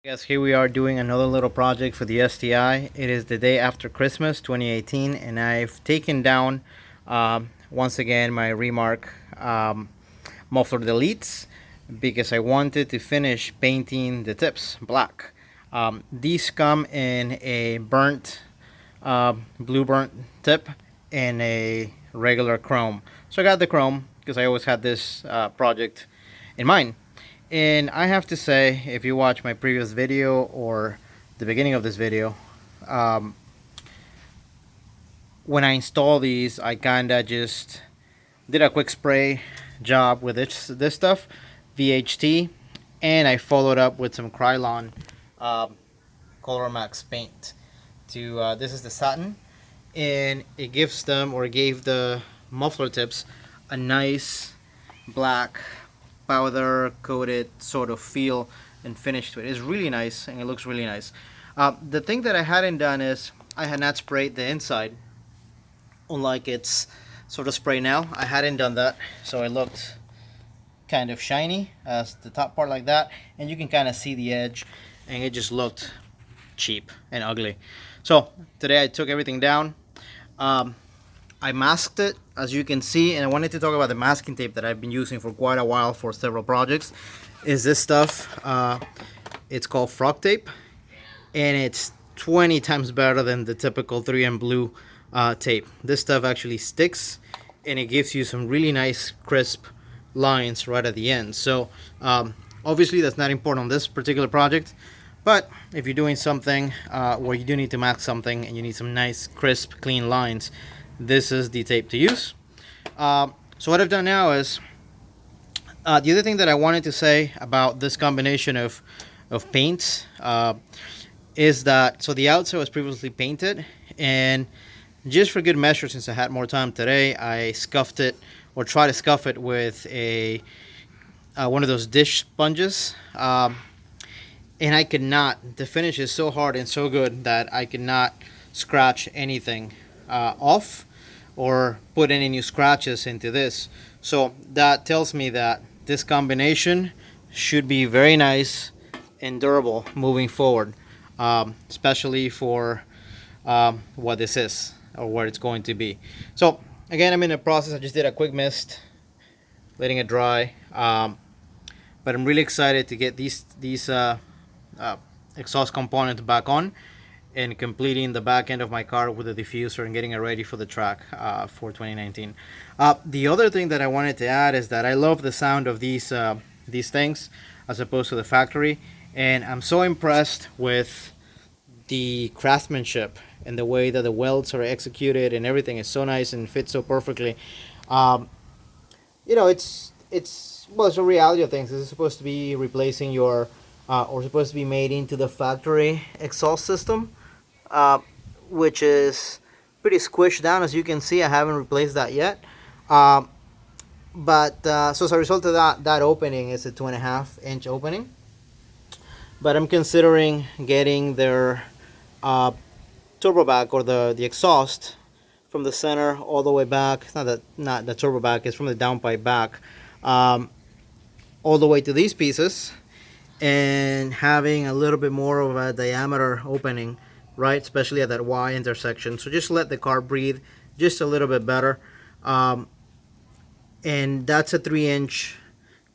Yes, here we are doing another little project for the STI. It is the day after Christmas 2018, and I've taken down once again my Remark muffler deletes because I wanted to finish painting the tips black. These come in a blue burnt tip and a regular chrome. So I got the chrome because I always had this project in mind. And I have to say, if you watch my previous video or the beginning of this video, when I install these, I kinda just did a quick spray job with this stuff, VHT, and I followed up with some Krylon Color Max paint. This is the satin, and it gives them, or gave the muffler tips, a nice black powder coated sort of feel and finish to it. It's really nice and it looks really nice. The thing that I hadn't done is I had not sprayed the inside, unlike it's sort of spray now. I hadn't done that, so it looked kind of shiny as the top part like that, and you can kind of see the edge, and it just looked cheap and ugly. So today I took everything down. I masked it, as you can see, and I wanted to talk about the masking tape that I've been using for quite a while for several projects. Is this stuff, it's called frog tape, and it's 20 times better than the typical 3M blue tape. This stuff actually sticks, and it gives you some really nice crisp lines right at the end. So obviously that's not important on this particular project, but if you're doing something where you do need to mask something and you need some nice crisp clean lines, this is the tape to use. So what I've done now is the other thing that I wanted to say about this combination of paints is that, so the outside was previously painted, and just for good measure, since I had more time today, I scuffed it, or tried to scuff it with a one of those dish sponges, and I could not. The finish is so hard and so good that I could not scratch anything off or put any new scratches into this. So that tells me that this combination should be very nice and durable moving forward, especially for what this is or what it's going to be. So again, I'm in the process. I just did a quick mist, letting it dry, but I'm really excited to get these exhaust components back on and completing the back end of my car with the diffuser and getting it ready for the track for 2019. The other thing that I wanted to add is that I love the sound of these things as opposed to the factory, and I'm so impressed with the craftsmanship and the way that the welds are executed, and everything is so nice and fits so perfectly. You know, it's well, it's a reality of things. This is supposed to be replacing your or supposed to be made into the factory exhaust system, which is pretty squished down. As you can see, I haven't replaced that yet. So as a result of that opening is a 2.5 inch opening. But I'm considering getting their turbo back, or the exhaust, from the center all the way back. Not the turbo back, it's from the downpipe back, all the way to these pieces, and having a little bit more of a diameter opening, right, especially at that Y intersection. So just let the car breathe just a little bit better. And that's a 3-inch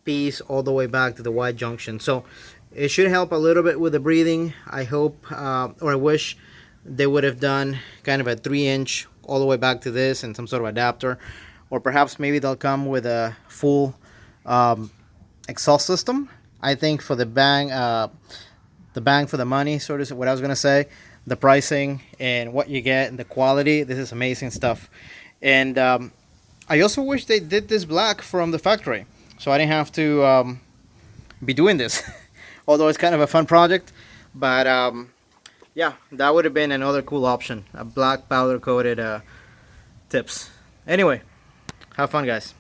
piece all the way back to the Y junction. So it should help a little bit with the breathing. I hope, or I wish they would have done kind of a 3-inch all the way back to this and some sort of adapter, or perhaps maybe they'll come with a full exhaust system. I think for the bang for the money, sort of what I was gonna say, the pricing and what you get and the quality, this is amazing stuff. And I also wish they did this black from the factory, so I didn't have to be doing this. Although it's kind of a fun project, but yeah, that would have been another cool option, a black powder coated tips. Anyway, have fun, guys.